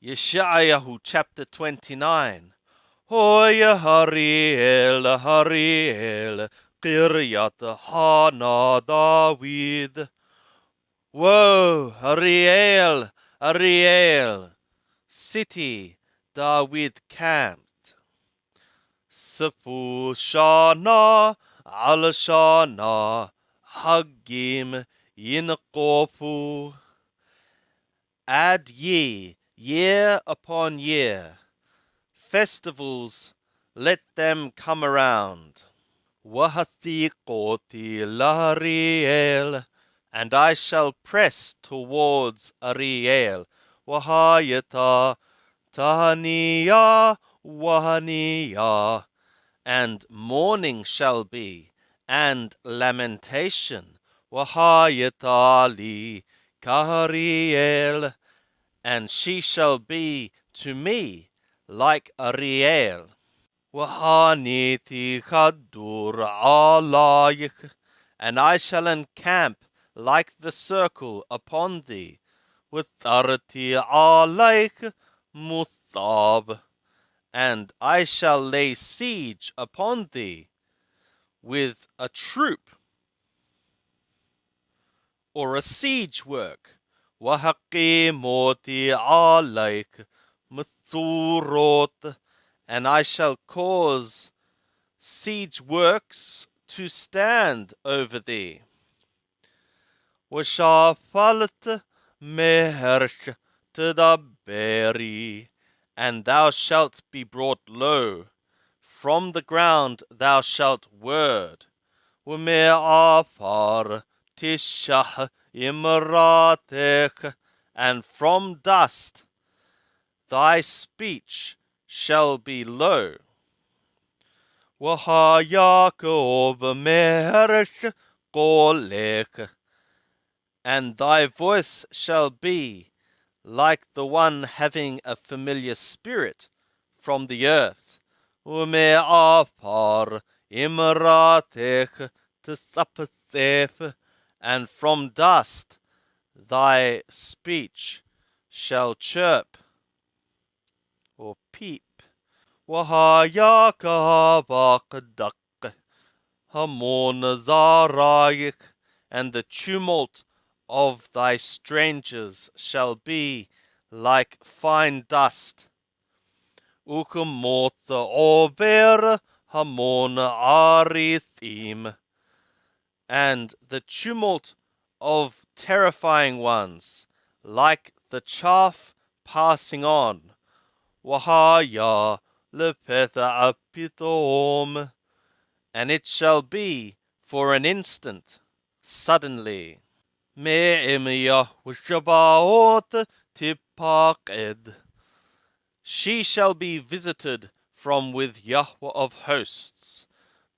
Yeshayahu chapter 29. Hoya Hariel, Hariel, Kiryat Hana David. Woe, Ariel, Ariel, city David camped. Sifu Shana, Al Shana, Hagim, Yinkofu. Add ye, year upon year. Festivals, let them come around. Wahathiqoti Lariel, and I shall press towards Ariel. Wahayata Tahaniya Wahaniya, and mourning shall be, and lamentation. Wahayatali Kahariel, and she shall be to me like Ariel. Wahaniti Chadur alayik, and I shall encamp like the circle upon thee, with Arti alayk muthab, and I shall lay siege upon thee with a troop or a siege work. Wahaki moti alayk muthurot, and I shall cause siege works to stand over thee. Washafalat mehersh tadaberi, and thou shalt be brought low. From the ground thou shalt word. Wame'afar tishah imratek, and from dust thy speech shall be low. Wahayakov mehersh kolek, and thy voice shall be like the one having a familiar spirit from the earth. Ume'afar imratek tsapthef, and from dust thy speech shall chirp or peep. Wahayaka bakdak hamon zarayik, and the tumult of thy strangers shall be like fine dust. Ukumot over hamon arithim, and the tumult of terrifying ones like the chaff passing on. Wahaya lepetha apithom, and it shall be for an instant, suddenly. Me'emiya w'shabaot tipaqed, she shall be visited from with Yahweh of hosts.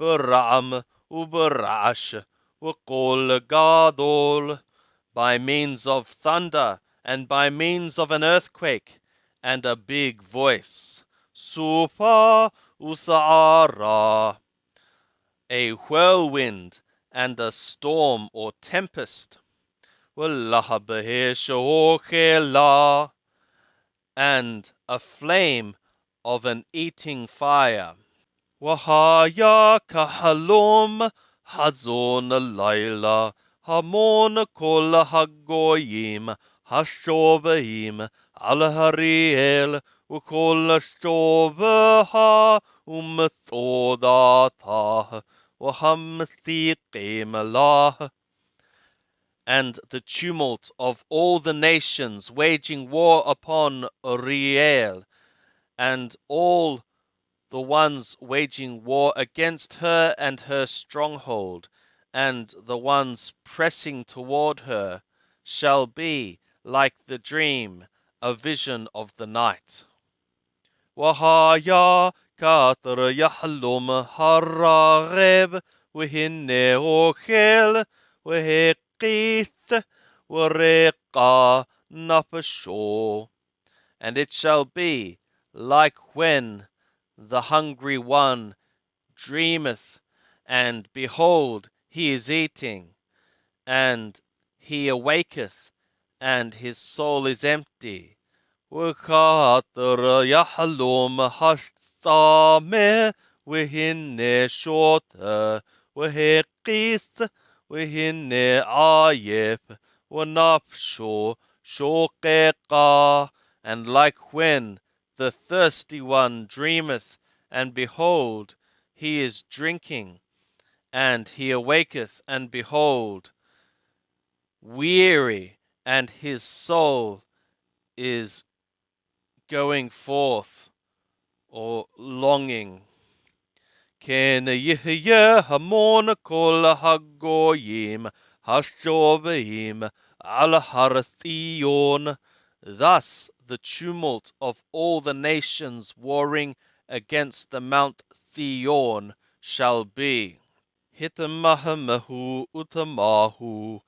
Baram ubarash w'kol gadol, by means of thunder and by means of an earthquake and a big voice. Sufa usa'ara, a whirlwind and a storm or tempest. And a flame of an eating fire. Wahaya kahalom hazon layla hamon kol hagoyim hashobahim al hariel ukol shobaha umethodata wahamthiqim lah, and the tumult of all the nations waging war upon Uriel, and all the ones waging war against her and her stronghold, and the ones pressing toward her, shall be like the dream, a vision of the night. Wahaya katar yahlum harageb wehine ochel wehekith wareqa nafasho, and it shall be like when the hungry one dreameth, and behold, he is eating, and he awaketh, and his soul is empty. וכתר יחלום השצמא, והנה שותה, והקיס, והנה עייף, ונפשו שוקקה. And like when the thirsty one dreameth, and behold, he is drinking, and he awaketh, and behold, weary, and his soul is going forth or longing. כן יהיה המון כל הגויים השובעים על הר ציון. Thus the tumult of all the nations warring against the Mount Zion shall be. Hitamahu utamahu.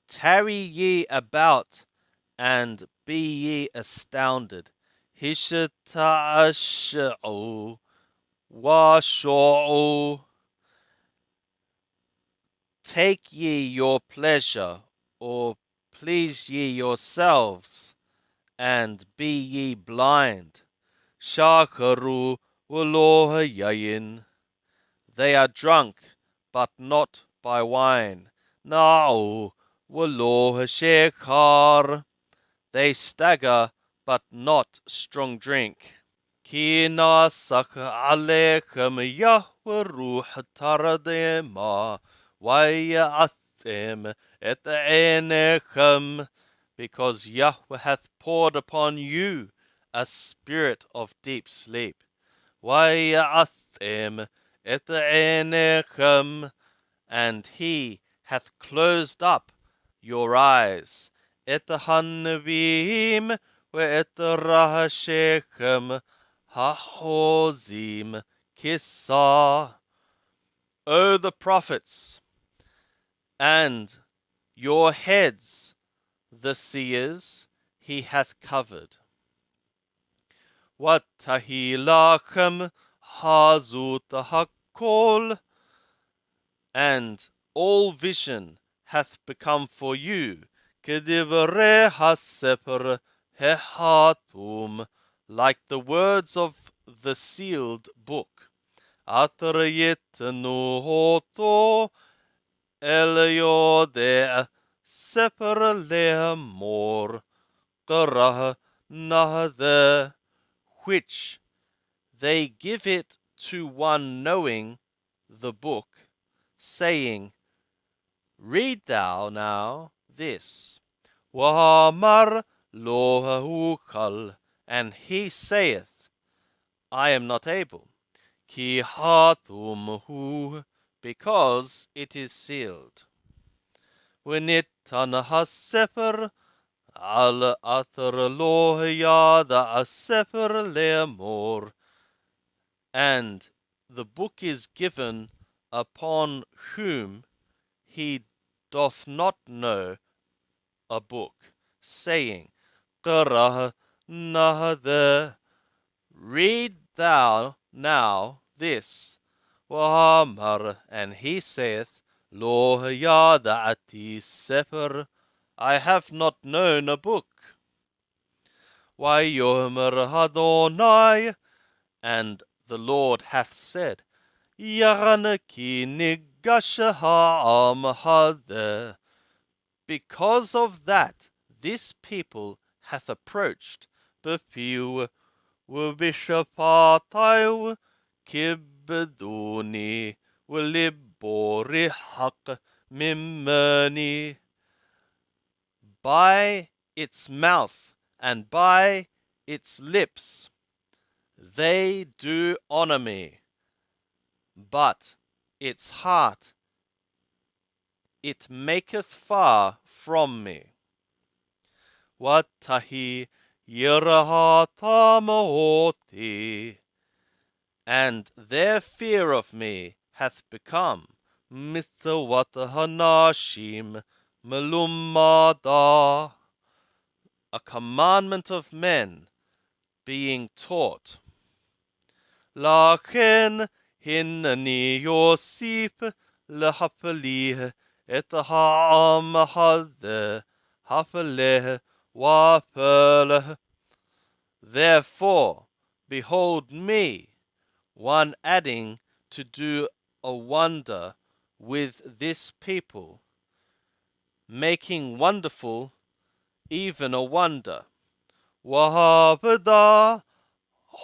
Tarry ye about, and be ye astounded. Hishata'ash'u washo'u. Take ye your pleasure, or please ye yourselves, and be ye blind. Shakaru walohayayin. They are drunk, but not by wine. Na'u walohashekar. They stagger, but not strong drink. Ki nasak alechem Yahweh ruach taradema, vaya'atem et einechem, because Yahweh hath poured upon you a spirit of deep sleep. Vaya'atem et einechem, and he hath closed up your eyes. Et hanavim ve'et rahashechem hahozim kisa. O the prophets, and your heads, the seers, he hath covered. Watahi lachem hazut hakol, and all vision hath become for you kedivre haseper hehatum, like the words of the sealed book. Atrayetnu hoto eliyode seper lehamor qarah nahde, which they give it to one knowing the book, saying, read thou now this. Wa'amar lo hukal, and he saith, I am not able. Ki hatumhu, because it is sealed. V'nitan hasefer al athar lo yada hasefer le'amor, and the book is given upon whom he doth not know a book, saying, Qarah nahda, read thou now this. Wa'amar, and he saith, Lo yada'ati sefer, I have not known a book. Wayomer Adonai, and the Lord hath said, Yaranaki nigasha ha'am hadeh, because of that this people hath approached, bepiu v'bishapatayu kibeduni v'libori haq mimani, by its mouth and by its lips they do honor me, but its heart it maketh far from me. Watahi yirahatamoti, and their fear of me hath become mithawatanashim melumada, a commandment of men being taught. Lachen hinani yosif lehapalih et ha'am hadeh hafaleh wapeleh, Therefore, behold me, one adding to do a wonder with this people, making wonderful even a wonder. Wahabada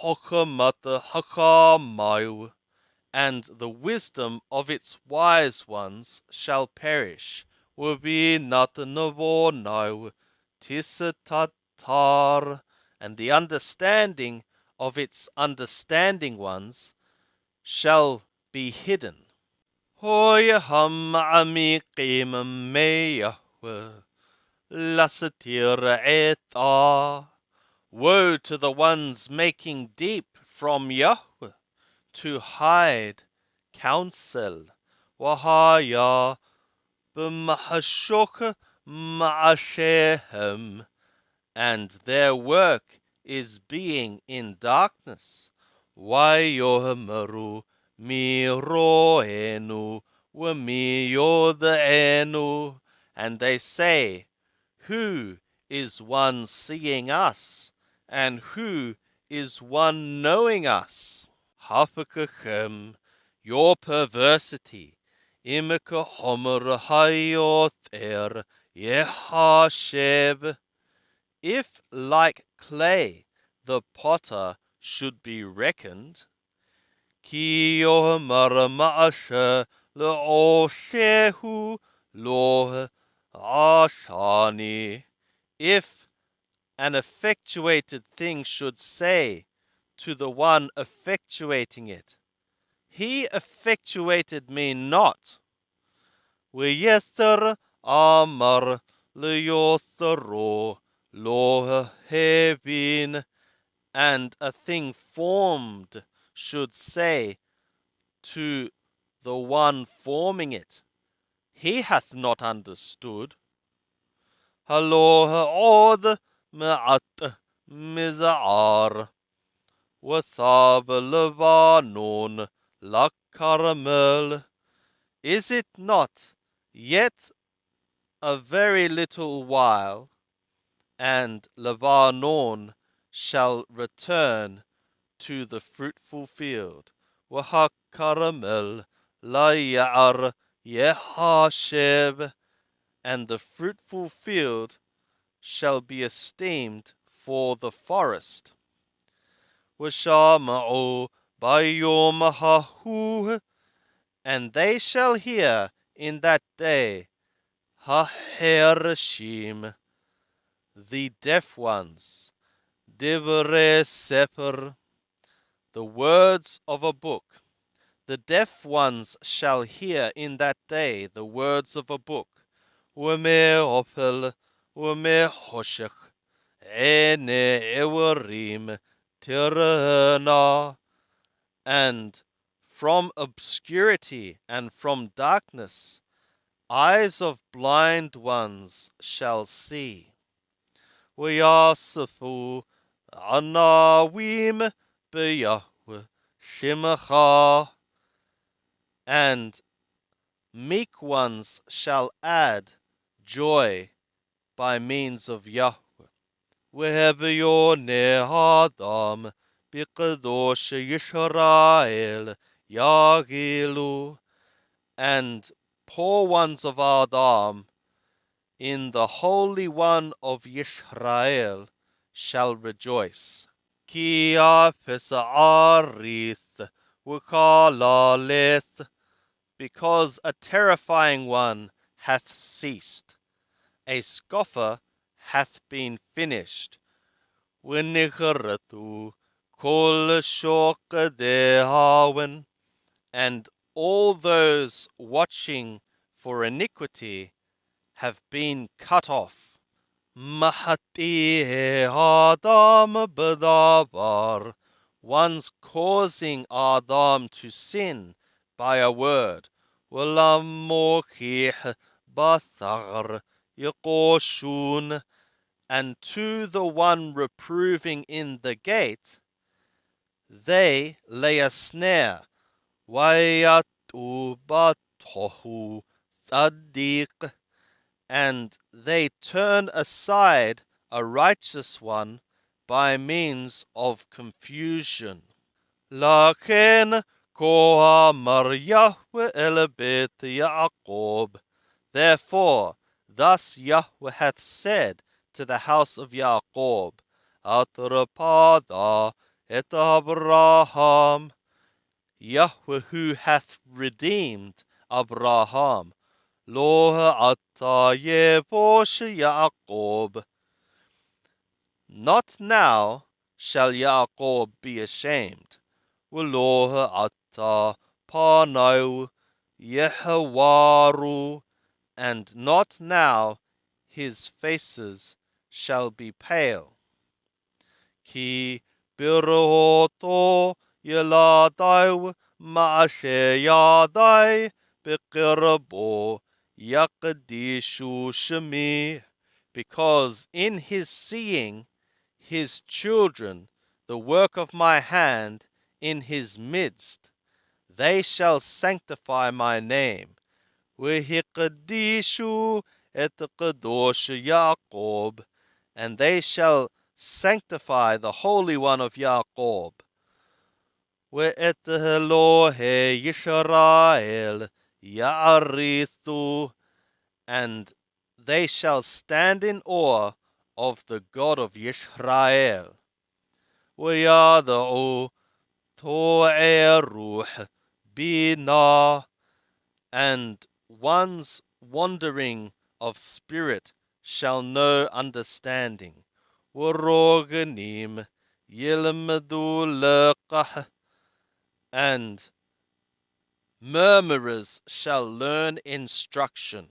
hokamata hakamayu, and the wisdom of its wise ones shall perish. Wabi natanavo tisatatar, and the understanding of its understanding ones shall be hidden. Hoyaham amikim meyahwe lasatir etah. Woe to the ones making deep from Yahweh to hide counsel. Wahaya b'mahashok ma'ashehem, and their work is being in darkness. Wayohmaru miroenu wamiyodenu, and they say, who is one seeing us, and who is one knowing us? Hafakachem, your perversity, imika homer hayother yehashev. If like clay the potter should be reckoned, ki yohmar ma'asha le'oshehu lo ashani. If an effectuated thing should say to the one effectuating it, he effectuated me not. V'yether amar le'yothero lo hevin, and a thing formed should say to the one forming it, he hath not understood. Halo ha'od me'at miz'ar, Wathab Levanon la caramel. Is it not yet a very little while, and Levanon shall return to the fruitful field? Waha caramel la ya'ar yehashev, and the fruitful field shall be esteemed for the forest. Washama'u bayom hahu, and they shall hear in that day hahershim, the deaf ones, divrei sefer, the words of a book. The deaf ones shall hear in that day the words of a book. Weme ofel, weme hoshech, ene ewarim tirana, and from obscurity and from darkness eyes of blind ones shall see. V'yasafu anawim b'Yahweh shimacha, and meek ones shall add joy by means of Yahweh. V'hevyoneh Adam b'kadosh Yisrael yagilu, and poor ones of Adam in the Holy One of Yisrael shall rejoice. Ki apes arith v'kalaleth, because a terrifying one hath ceased, a scoffer hath been finished. V'nicharatu kol shokadehawen, and all those watching for iniquity have been cut off. Mahati Adam b'davar, one's causing Adam to sin by a word. V'lam mokich b'thar yikoshun, and to the one reproving in the gate, they lay a snare. Wayatu batohu tzaddik, and they turn aside a righteous one by means of confusion. Lachen ko amar Yahweh el bet Yaakov. Therefore, thus Yahweh hath said to the house of Yaakov, Atrapada et Abraham, Yahweh who hath redeemed Abraham, Lo ata yevosh Yaakov. Not now shall Yaakov be ashamed. V'lo ata panau Yehawaru, and not now his faces shall be pale. Ki biroto yeladai ma'ashe yadai beqirabo yaqdishu shemi, because in his seeing his children, the work of my hand, in his midst, they shall sanctify my name. V'hiqdishu et kadosh Yaakov, and they shall sanctify the Holy One of Yaakov. Ve'et Elohe Yisrael ya'arithu, and they shall stand in awe of the God of Yisrael. Ve'yada'u to'e ruh bina, and one's wandering of spirit shall know understanding. Woroganim yilmadu leqah, and murmurers shall learn instruction.